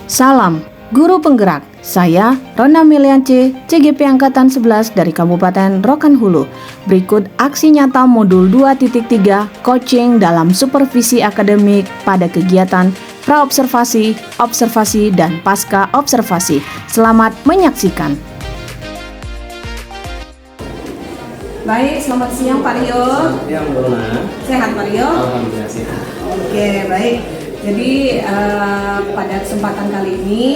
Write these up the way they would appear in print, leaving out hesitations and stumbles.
Salam, Guru Penggerak. Saya Rona Meliance, CGP Angkatan 11 dari Kabupaten Rokan Hulu. Berikut aksi nyata modul 2.3 coaching dalam supervisi akademik pada kegiatan praobservasi, observasi, dan pasca observasi. Selamat menyaksikan. Baik, selamat siang Pak Rio. Selamat siang Bu Rona. Sehat Pak Rio? Alhamdulillah sehat. Oke, baik. Jadi pada kesempatan kali ini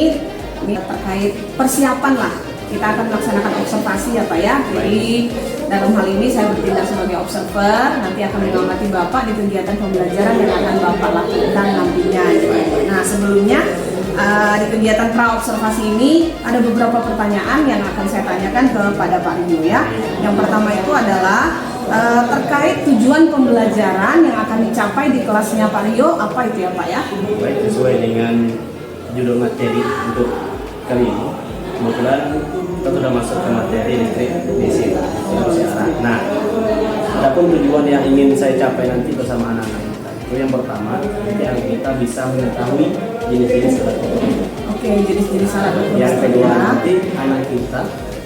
terkait persiapan lah. Kita akan melaksanakan observasi ya Pak ya. Jadi dalam hal ini saya bertindak sebagai observer, nanti akan mengamati Bapak di kegiatan pembelajaran yang akan Bapak lakukan nantinya. Nah sebelumnya di kegiatan pra-observasi ini ada beberapa pertanyaan yang akan saya tanyakan kepada Pak Rio ya. Yang pertama itu adalah terkait tujuan pembelajaran yang akan dicapai di kelasnya Pak Rio, apa itu ya Pak ya? Baik, sesuai dengan judul materi untuk kali ini. Kebetulan kita sudah masuk ke materi listrik di sini. Nah, adapun tujuan yang ingin saya capai nanti bersama anak-anak kita, itu yang pertama, yang kita bisa mengetahui jenis-jenis alat ukur. Oke, jenis-jenis alat ukur. Yang kedua nanti anak kita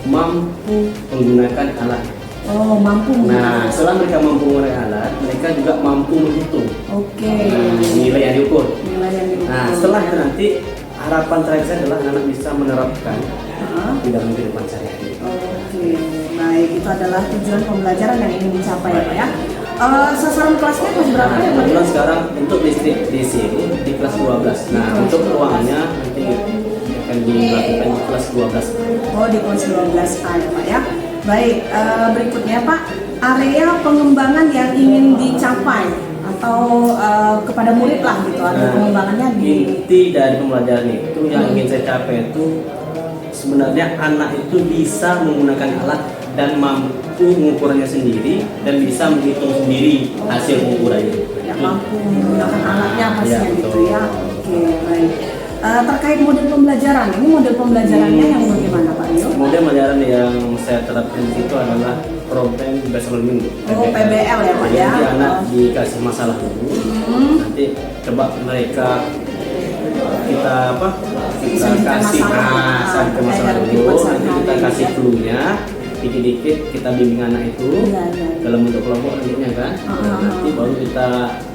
mampu menggunakan alat. Oh, mampu. Nah, setelah mereka mampu menggunakan alat, mereka juga mampu menghitung. Oke. Nilai yang diukur. Nilai yang diukur. Nah, setelah itu nanti harapan terakhir saya adalah anak bisa menerapkan di dalam kehidupan sehari-hari. Oke, baik. Itu adalah tujuan pembelajaran yang ingin dicapai ya Pak ya. Sasaran kelasnya kelas berapa ya Pak? Kebetulan sekarang untuk listrik di sini di kelas 12. Nah, untuk ruangannya nanti akan dilakukan di kelas 12. Oh, di kelas 12A ya Pak ya. Baik, berikutnya Pak, area pengembangan yang ingin dicapai atau kepada murid lah gitu, ada pengembangannya di inti dari pembelajaran itu yang ingin saya capai itu sebenarnya anak itu bisa menggunakan alat dan mampu mengukurnya sendiri dan bisa menghitung sendiri hasil pengukurannya. ya, mampu menggunakan alatnya pastinya Ya, gitu betul. ya. Oke, baik. Terkait model pembelajaran, ini model pembelajarannya yang bagaimana Pak Rio? Kemudian pelajaran yang saya terapkan di situ adalah problem based learning. Oh, PBL ya Pak Jadi ya. nanti anak dikasih masalah dulu, nanti coba mereka kita kita kasih sampai masalah dulu, nanti kita kasih clue-nya, dikit-dikit kita bimbing anak itu dalam bentuk kelompok nantinya kan. Nanti baru kita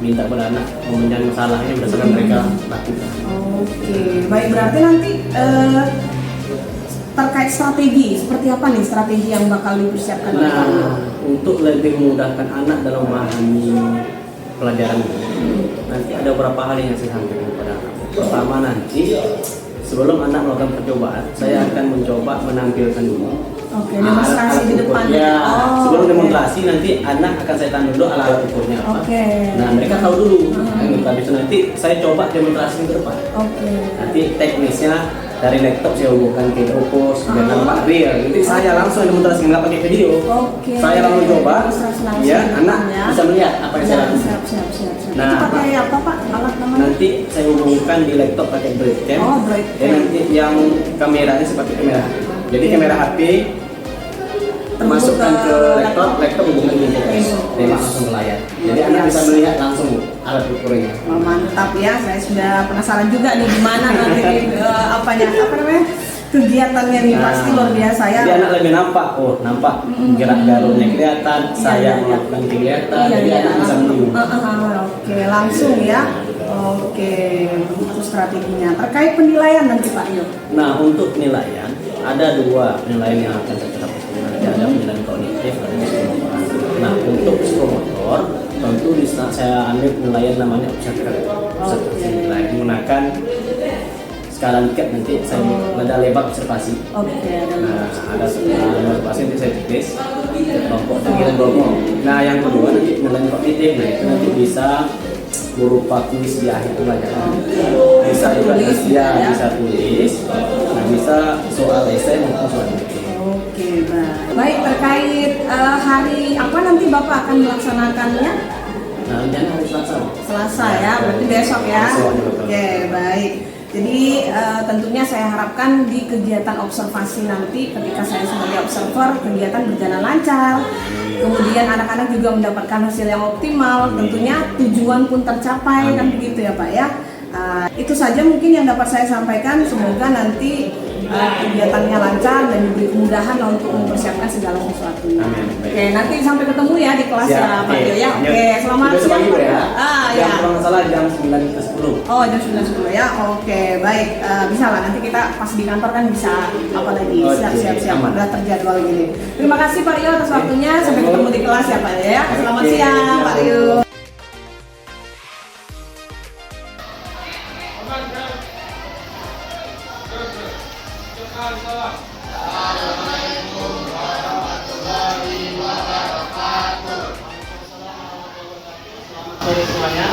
minta pada anak memenyang masalahnya berdasarkan mereka lakukan. Oke, baik, berarti nanti terkait strategi, seperti apa nih strategi yang bakal dipersiapkan oleh Pak Rio? Nah, untuk lebih memudahkan anak dalam memahami pelajaran ini, nanti ada beberapa hal yang saya sampaikan kepada anak. Pertama nanti, sebelum anak melakukan percobaan, saya akan mencoba menampilkan dulu. Oke, demonstrasi di depan. Ya, Oh, sebelum oke. demonstrasi nanti anak akan saya tanya dulu alat ukurnya apa. Oke. Nah, mereka tahu dulu. Habis itu nanti saya coba demonstrasi ke depan. Oke. Nanti teknisnya dari laptop saya hubungkan ke Opus dengan Pak Ria. Nanti saya langsung demonstrasi nggak pakai video. Oke. Saya langsung coba. Demonstrasi langsung Ya, di anak depan, ya. bisa melihat apa yang saya lakukan. Siap. Nah, Itu pakai apa Pak? Alat namanya? Nanti saya hubungkan di laptop pakai Brightcam. Oh, Brightcam. Dan nanti yang kameranya seperti kamera HP. Jadi kamera HP masukkan ke laptop hubungkan ke interface, tembak langsung ke layar. Jadi anak bisa melihat langsung alat ukurnya. Oh, mantap ya, saya sudah penasaran juga nih gimana nanti apa namanya kegiatannya nih, pasti luar biasa ya. Jadi anak lebih nampak, nampak gerak garutnya kelihatan, saya melakukan kegiatan, jadi anak bisa meniru. Oke, langsung ya. Oke, itu strateginya. Terkait penilaian nanti Pak Rio. Nah, untuk penilaian ada dua penilaian yang akan saya terapkan. Nanti ada penilaian kognitif dan psikomotor. Nah, untuk psikomotor tentu di saat saya ambil penilaian namanya observasi. Menggunakan skala Likert, nanti saya ada lebar observasi. Oke, Nah, ada observasi nanti saya tulis kelompok kelompok. Nah, yang kedua nanti penilaian kognitif. Nah, itu nanti bisa berupa tulis di akhir pelajaran. Bisa juga bisa tulis. Nah, bisa soal esai maupun soal dikte. Oke, baik. Terkait hari apa nanti Bapak akan melaksanakannya? Nah, rencana hari Selasa. Selasa ya, berarti besok ya. Besok, betul. Oke, baik. Jadi tentunya saya harapkan di kegiatan observasi nanti ketika saya sebagai observer kegiatan berjalan lancar, kemudian anak-anak juga mendapatkan hasil yang optimal, tentunya tujuan pun tercapai kan begitu ya Pak ya. Itu saja mungkin yang dapat saya sampaikan. Semoga nanti kegiatannya lancar dan diberi kemudahan untuk mempersiapkan segala sesuatunya. Oke, nanti sampai ketemu ya di kelas ya Pak Dio ya. Oke, selamat siang Pak Dio. Ya. Kalau nggak salah jam 9 ke 10. Oh, jam 9.10 ya. Oke, baik. Bisa lah nanti kita pas di kantor kan bisa apa lagi siap-siap udah terjadwal gini. Terima kasih Pak Rio atas waktunya. Sampai ketemu di kelas ya Pak ya. Selamat siang Pak Rio. Sore semuanya.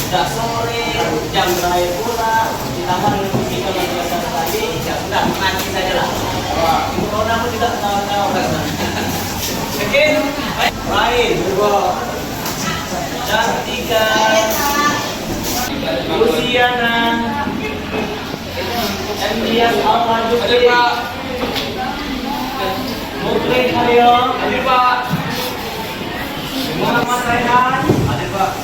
Sudah sore, jam berakhir pula, ditambah dengan kita biasa tadi, ya sudah nanti saja lah. Kalau aku tidak tahu kan. Oke, baik, dan 3 Luciana, Emilian Alman Jukri, Mukli Haryo, hadir Pak. Muhammad Raihan, hadir Pak.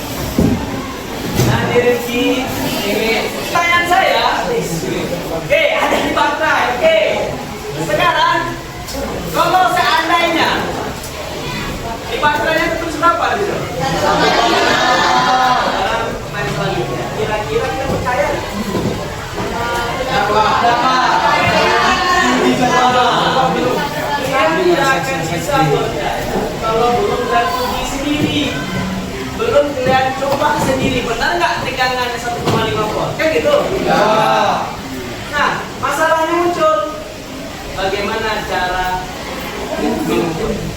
Rizky, pertanyaan saya, oke, ada di baterai, oke. Sekarang, kalau seandainya di baterainya terus berapa gitu? Dalam main selanjutnya, kira-kira kita percaya? Berapa? Tidak akan bisa percaya kalau belum terpuji sendiri. Belum kalian coba sendiri, benar nggak tegangannya 1,5 volt? Kan gitu? Ya. Nah, masalahnya muncul. Bagaimana cara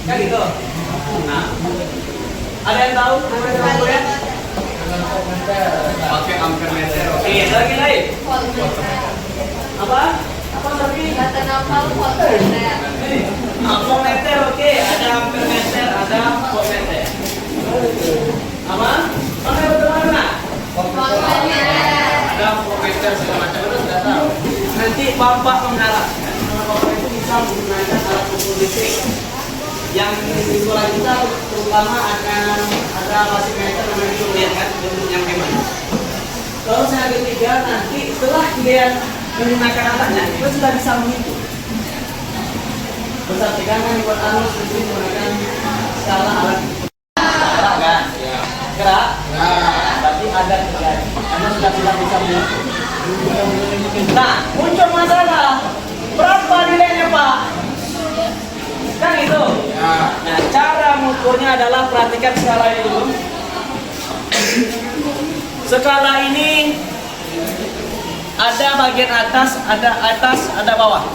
kan gitu? Nah, ada yang tahu? Ya? Pakai ampere meter. Oke, ada lagi lain? Apa? Apa lagi? Voltmeter, oke. Ada ampere meter, ada voltmeter. Apa? Mana betul mana? Ada voltmeter segala macam itu sudah tahu. Nanti bapak mengharapkan kalau bapak itu bisa menggunakan alat ukur listrik yang di sekolah kita terutama akan ada voltmeter namanya itu lihat kan bentuknya bagaimana. Kalau saya ketiga nanti setelah kalian menggunakan alatnya itu sudah bisa menghitung besar tegangan buat arus listrik menggunakan skala alat gerak, berarti ada terjadi. Karena sudah tidak bisa menghitung. Nah, muncul masalah. Berapa nilainya Pak? Kan itu. Nah, cara mengukurnya adalah perhatikan skala ini dulu. Skala ini ada bagian atas, ada bawah.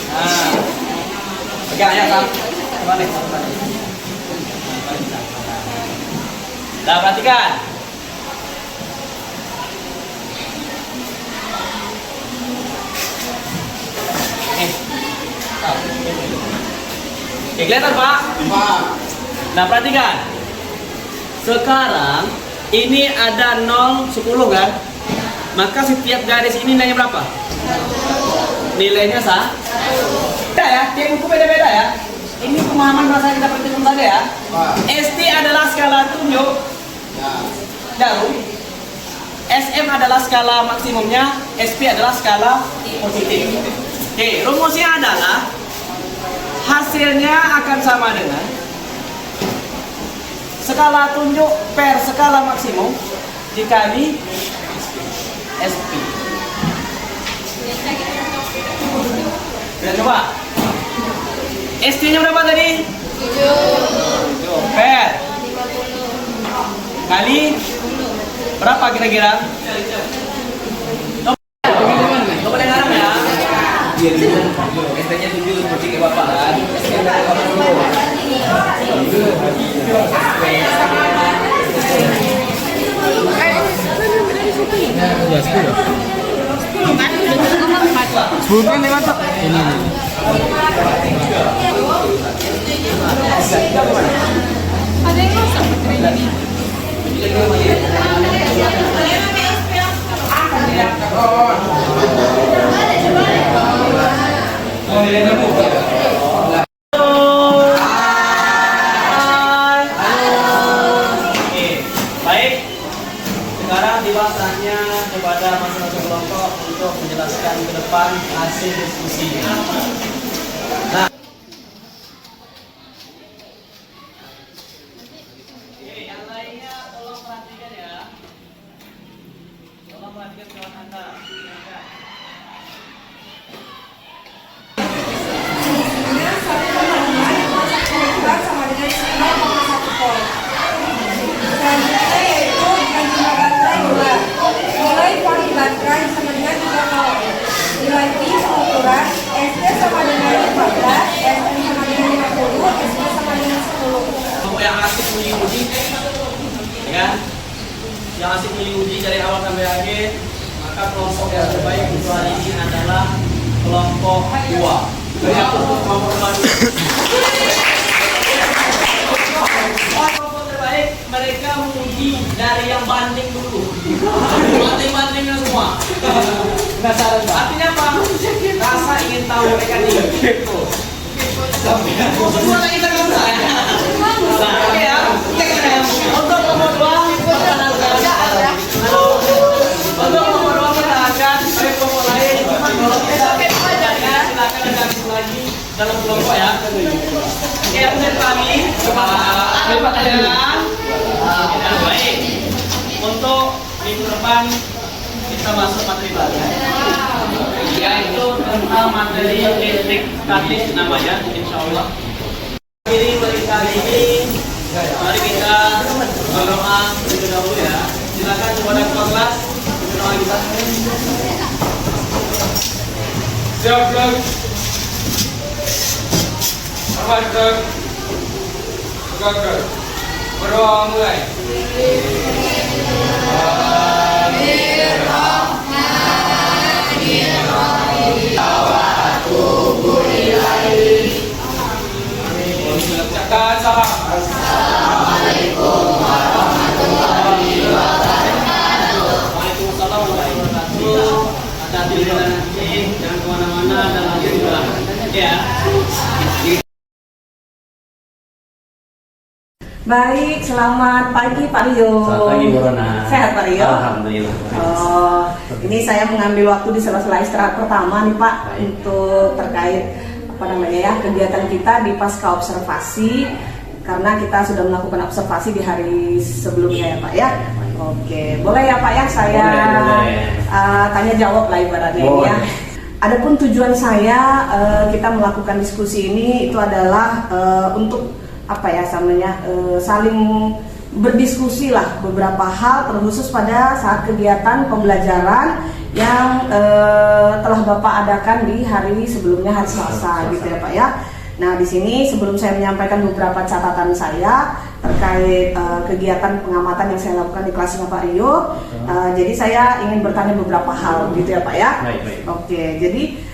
Nah, pegang ya Kang. Nah, perhatikan. Kelihatan Pak? Nah, perhatikan. Sekarang ini ada 0, 10 kan? Maka setiap garis ini nilainya berapa? Nilainya sah? Beda ya, tiap buku beda-beda ya. Ini pemahaman bahasa kita perhatikan tadi ya. ST adalah skala tunjuk jarum, SM adalah skala maksimumnya, SP adalah skala positif. Oke, rumusnya adalah hasilnya akan sama dengan skala tunjuk per skala maksimum dikali SP. Kita coba. ST-nya berapa tadi? 7. Per kali berapa kira-kira? Coba dengar ya. ST-nya 7 seperti ke Bapak kan. Ya 10. 10 kan lewat Pak. Ini. Ada yang rusak baterai ini. Baik, sekarang tiba saatnya kepada masing-masing kelompok untuk menjelaskan ke depan hasil diskusinya. Nah, yang lainnya tolong perhatikan ya. Tolong perhatikan kawan Anda. Nilai voli baterai sama dengan 3 nilai Pi pengukuran SD sama dengan 14, SM sama dengan 50, SD sama dengan 10. Kelompok yang asik uji-uji, ya kan? Yang asik uji-uji dari awal sampai akhir, maka kelompok yang terbaik untuk hari ini adalah kelompok 2. Kelompok 2. Kelompok terbaik mereka menguji dari yang banding dulu. Banding-bandingnya semua. Penasaran, Pak? Artinya apa? Rasa ingin tahu mereka nih. Semua lagi tergesa ya. Oke ya. Untuk nomor 2 perkenalkan. Untuk nomor 2 perkenalkan dari kelompok lain. Kalau kita silakan ada lagi dalam kelompok ya. Oke, absen pagi. Pertanyaan. Baik. Untuk minggu depan kita masuk materi baru, yaitu tentang materi listrik statis namanya, insya Allah. Jadi bagi kali ini, mari kita berdoa terlebih dahulu ya. Silakan kepada kelas berdoa kita. Siap, Bang. Aman, Bang. Gagal. Berdoa mulai. Cakap salam. Assalamualaikum warahmatullahi wabarakatuh. Waalaikumsalam warahmatullahi wabarakatuh. Hati-hati di jalan nanti, jangan kemana-mana dan lanjut juga. Ya. Baik, selamat pagi Pak Rio. Selamat pagi Bu Rona. Sehat Pak Rio? Alhamdulillah. Oh, ini saya mengambil waktu di sela-sela istirahat pertama nih Pak. Baik. Untuk terkait apa namanya ya, kegiatan kita di pasca observasi, karena kita sudah melakukan observasi di hari sebelumnya ya Pak ya. Oke, boleh ya Pak ya saya boleh. Tanya jawab lah ibaratnya ini ya. Adapun tujuan saya kita melakukan diskusi ini itu adalah untuk apa ya namanya, saling berdiskusi lah beberapa hal terkhusus pada saat kegiatan pembelajaran yang telah Bapak adakan di hari sebelumnya, hari Selasa gitu ya Pak ya. Nah di sini sebelum saya menyampaikan beberapa catatan saya terkait kegiatan pengamatan yang saya lakukan di kelasnya Pak Rio, jadi saya ingin bertanya beberapa hal gitu ya Pak ya. Baik. Oke, jadi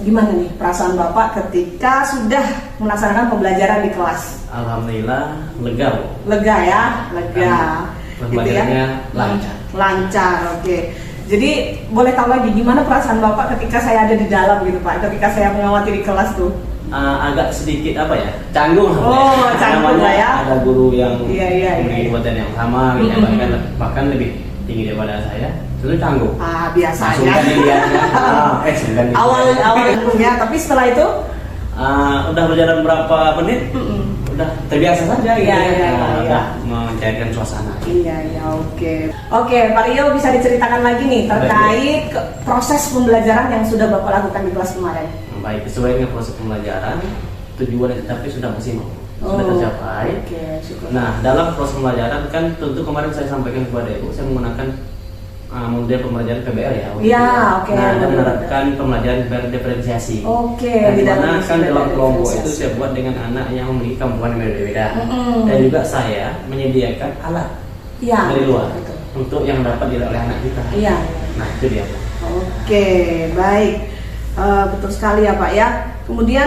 gimana nih perasaan Bapak ketika sudah melaksanakan pembelajaran di kelas? Alhamdulillah lega Bu. Lega ya, lega. Pembelajarannya lancar. Lancar, oke. Jadi boleh tahu lagi gimana perasaan Bapak ketika saya ada di dalam gitu Pak, ketika saya mengawati di kelas tuh? Agak sedikit apa ya, canggung. Oh, canggung lah ya. Ada guru yang Iya. memiliki badan yang sama, gitu, bahkan lebih tinggi daripada saya, itu canggung. Biasanya. Sungkan dilihatnya. Sungkan dilihat. Awal ya, tapi setelah itu udah berjalan berapa menit, udah terbiasa saja gitu. Iya. Udah mencairkan suasana. Iya, oke. Oke, Pak Rio bisa diceritakan lagi nih terkait proses pembelajaran yang sudah Bapak lakukan di kelas kemarin. Baik, sesuai dengan proses pembelajaran, tujuan yang tetapi sudah maksimal, sudah tercapai. Oke, syukur. Nah, dalam proses pembelajaran kan tentu kemarin saya sampaikan kepada Ibu, saya menggunakan model pembelajaran PBL ya. Iya, oke. Nah, dan menerapkan pembelajaran berdiferensiasi. Oke. Dan dimana kan dalam kelompok itu diferensiasi. saya buat dengan anak yang memiliki kemampuan yang berbeda. Dan juga saya menyediakan alat Iya. dari luar Betul. untuk yang dapat dilihat oleh anak kita. Iya. Nah, itu dia. Oke, baik. Betul sekali ya Pak ya. Kemudian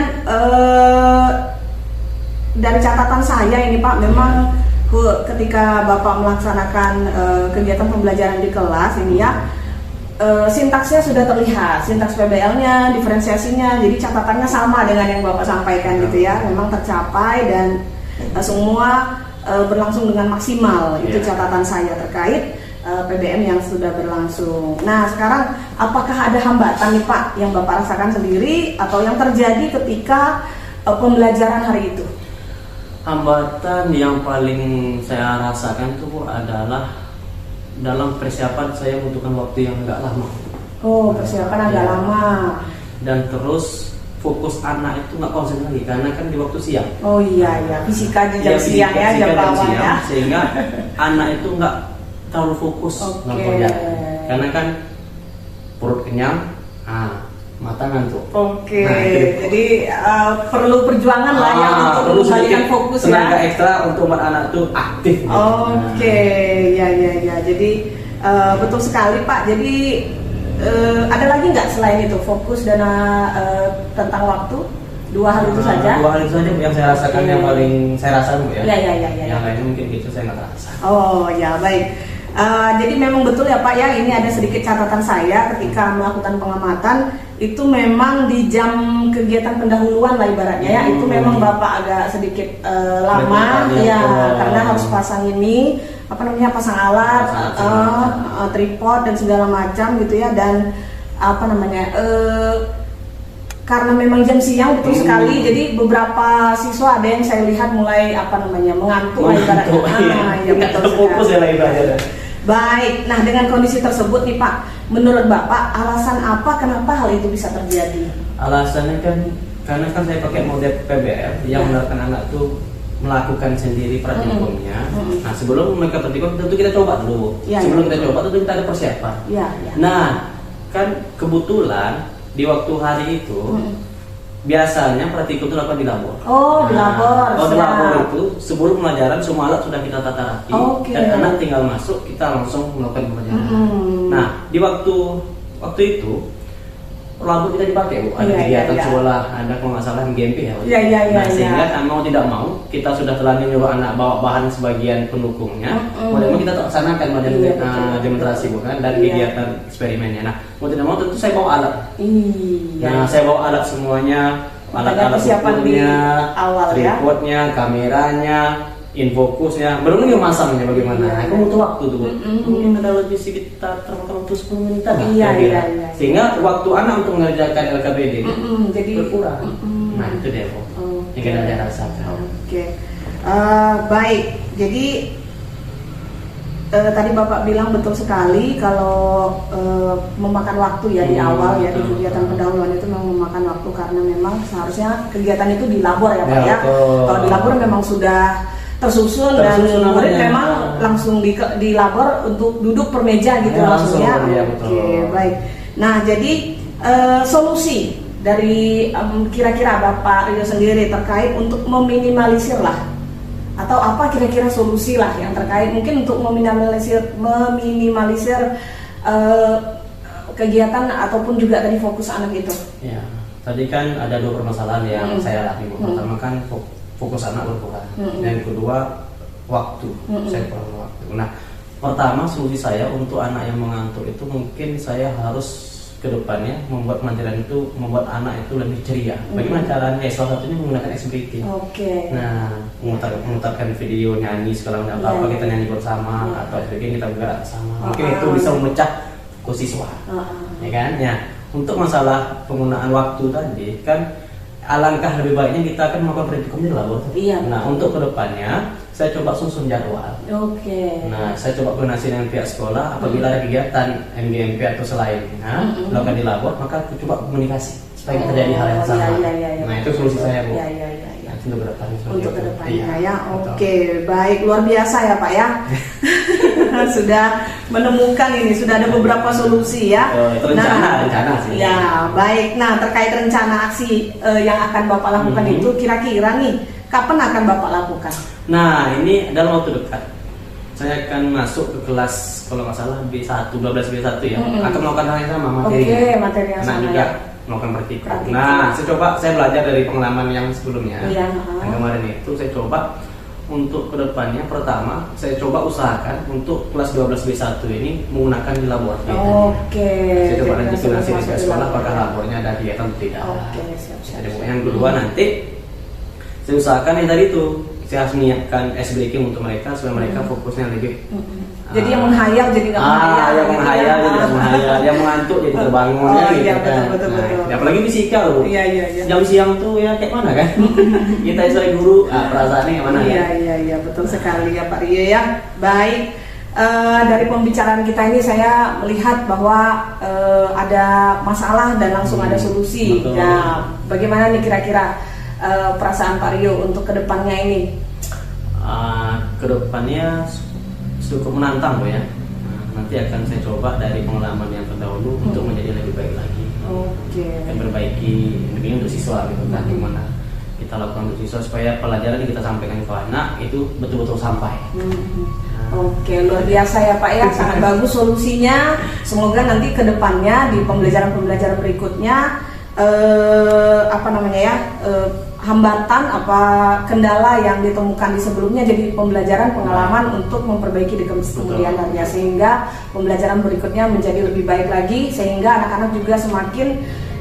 dari catatan saya ini Pak, memang ketika Bapak melaksanakan kegiatan pembelajaran di kelas ini ya, sintaksnya sudah terlihat, sintaks PBL-nya, diferensiasinya, jadi catatannya sama dengan yang Bapak sampaikan gitu ya, memang tercapai dan semua berlangsung dengan maksimal. Itu catatan saya terkait PBM yang sudah berlangsung. Nah, sekarang apakah ada hambatan nih Pak yang Bapak rasakan sendiri atau yang terjadi ketika pembelajaran hari itu? Hambatan yang paling saya rasakan itu adalah dalam persiapan saya membutuhkan waktu yang agak lama. Oh, persiapan agak lama. Dan terus fokus anak itu nggak konsen lagi karena kan di waktu siang. Oh iya ya, fisika di jam siang ya, jam bawah ya. Sehingga anak itu nggak terlalu fokus mengerjakan. Karena kan perut kenyang, mata ngantuk. Oke, Nah, jadi perlu perjuangan lah ya untuk perlu membalikan fokus tenaga ya. ekstra untuk anak tuh aktif. Oke, ya. Jadi betul sekali Pak. Jadi ada lagi nggak selain itu fokus dan tentang waktu? Dua hal itu saja. Dua hal itu saja yang saya rasakan, yang paling saya rasakan Bu ya. Ya. Yang lainnya mungkin gitu saya nggak terasa. Oh ya, baik. Jadi memang betul ya Pak ya, ini ada sedikit catatan saya ketika melakukan pengamatan itu memang di jam kegiatan pendahuluan lah ibaratnya ya, itu memang Bapak agak sedikit lama ya, karena harus pasang ini pasang alat, tripod dan segala macam gitu ya, dan karena memang jam siang betul sekali, jadi beberapa siswa ada yang saya lihat mulai mengantuk lah ibaratnya. Ya betul fokus ya lah ibaratnya. Baik, nah dengan kondisi tersebut nih Pak, menurut Bapak alasan apa kenapa hal itu bisa terjadi? Alasannya kan karena kan saya pakai model PBL yang menerapkan anak tuh melakukan sendiri praktikumnya. Nah sebelum mereka praktikum tentu kita coba dulu. Sebelum kita coba tentu kita ada persiapan. Nah kan kebetulan di waktu hari itu biasanya praktikum itu dilakukan di labor. Di labor. Di labor itu sebelum pelajaran semua alat sudah kita tata rapi dan anak tinggal masuk, kita langsung melakukan pelajaran. Nah di waktu itu labor kita dipakai Bu, ada kegiatan sekolah, ada kalau nggak salah MGMP ya. Nah sehingga mau tidak mau kita sudah telah menyuruh anak bawa bahan sebagian pendukungnya. Mau tidak mau kita laksanakan demonstrasi bukan dan kegiatan eksperimennya. Nah mau tidak mau tentu saya bawa alat. Nah saya bawa alat semuanya, alat-alat ukurnya, tripodnya, kameranya, infokusnya, belum lagi masangnya bagaimana. Aku butuh waktu tuh, mungkin ada lebih sekitar terlalu 10 menitan lah. Sehingga waktu anak untuk mengerjakan LKBD jadi berkurang. Nah itu dia Bu, yang kita ada rasakan. Baik, jadi tadi Bapak bilang betul sekali kalau memakan waktu ya di awal ya di kegiatan pendahuluan itu memang memakan waktu karena memang seharusnya kegiatan itu di labor ya Pak ya. Kalau di labor memang sudah tersusun dan murid memang langsung di labor untuk duduk per meja gitu langsung ya. Baik. Nah jadi solusi dari kira-kira Bapak Rio sendiri terkait untuk meminimalisir lah, atau apa kira-kira solusi lah yang terkait mungkin untuk meminimalisir kegiatan ataupun juga tadi fokus anak itu. Ya, tadi kan ada dua permasalahan yang saya alami. Pertama kan fokus anak berkurang, dan kedua waktu, saya kurang waktu. Nah, pertama solusi saya untuk anak yang mengantuk itu mungkin saya harus kedepannya membuat pelajaran itu membuat anak itu lebih ceria. Bagaimana caranya? Salah satunya menggunakan activity. Nah, memutarkan video nyanyi segala macam apa kita nyanyi bersama atau sebagainya kita bergerak bersama. Mungkin itu bisa memecah fokus siswa, ya kan? Ya, untuk masalah penggunaan waktu tadi kan. Alangkah lebih baiknya kita akan melakukan praktikum di labor. Nah untuk kedepannya saya coba susun jadwal. Nah saya coba koordinasi dengan pihak sekolah apabila ada kegiatan MGMP atau selainnya melakukan di labor, maka aku coba komunikasi supaya tidak terjadi hal yang sama. Nah itu solusi saya Bu. Untuk kedepannya. Baik, luar biasa ya Pak ya. Sudah menemukan ini, sudah ada beberapa solusi ya. Rencana sih. Ya, baik. Nah, terkait rencana aksi yang akan Bapak lakukan itu kira-kira nih kapan akan Bapak lakukan? Nah, ini dalam waktu dekat. Saya akan masuk ke kelas kalau nggak salah B1, 12 B1 ya. Akan melakukan hal yang sama materinya. Materi yang sama juga melakukan praktikum. Nah, saya belajar dari pengalaman yang sebelumnya. Yang kemarin itu saya coba untuk kedepannya pertama saya coba usahakan untuk kelas 12 B1 ini menggunakan di labor. Oke. Saya coba Jadi nanti langsung nanti masuk ke di sekolah labor. apakah labornya ada kegiatan atau tidak. Oke, siap. Jadi yang kedua nanti saya usahakan yang tadi tuh saya harus menyiapkan ice breaking untuk mereka supaya mereka fokusnya lebih. Jadi yang menghayal jadi nggak menghayal. yang menghayal jadi nggak menghayal, yang mengantuk jadi terbangun Oh, ya, iya, gitu kan. betul. Ya, apalagi fisika loh. Iya. Jam siang tuh ya kayak mana kan? Kita sebagai guru, perasaannya gimana ya? Iya, betul sekali ya Pak Rio ya. Baik. Dari pembicaraan kita ini saya melihat bahwa ada masalah dan langsung ada solusi. Betul. Nah, bagaimana nih kira-kira perasaan Pak Rio untuk kedepannya ini? Kedepannya cukup menantang Bu ya. Nanti akan saya coba dari pengalaman yang terdahulu untuk menjadi lebih baik lagi. Oke. Dan perbaiki ini untuk siswa gitu kan, gimana kita lakukan untuk siswa supaya pelajaran yang kita sampaikan ke anak itu betul-betul sampai. Oke, luar biasa ya Pak ya, sangat bagus solusinya. Semoga nanti ke depannya di pembelajaran-pembelajaran berikutnya hambatan apa kendala yang ditemukan di sebelumnya jadi pembelajaran pengalaman untuk memperbaiki di kemudian harinya, sehingga pembelajaran berikutnya menjadi lebih baik lagi, sehingga anak-anak juga semakin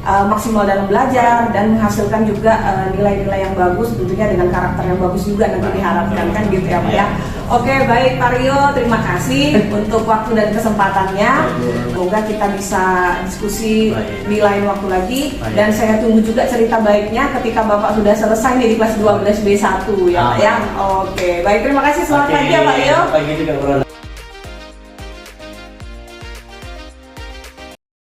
maksimal dalam belajar dan menghasilkan juga nilai-nilai yang bagus, tentunya dengan karakter yang bagus juga nanti diharapkan kan gitu ya Pak ya. Oke, baik Pak Rio, terima kasih untuk waktu dan kesempatannya. Semoga kita bisa diskusi di lain waktu lagi. Dan saya tunggu juga cerita baiknya ketika Bapak sudah selesai nih di kelas 12 B1 ya Pak ya. Oke, baik, terima kasih, selamat pagi ya Pak Rio. Pagi juga, Bro.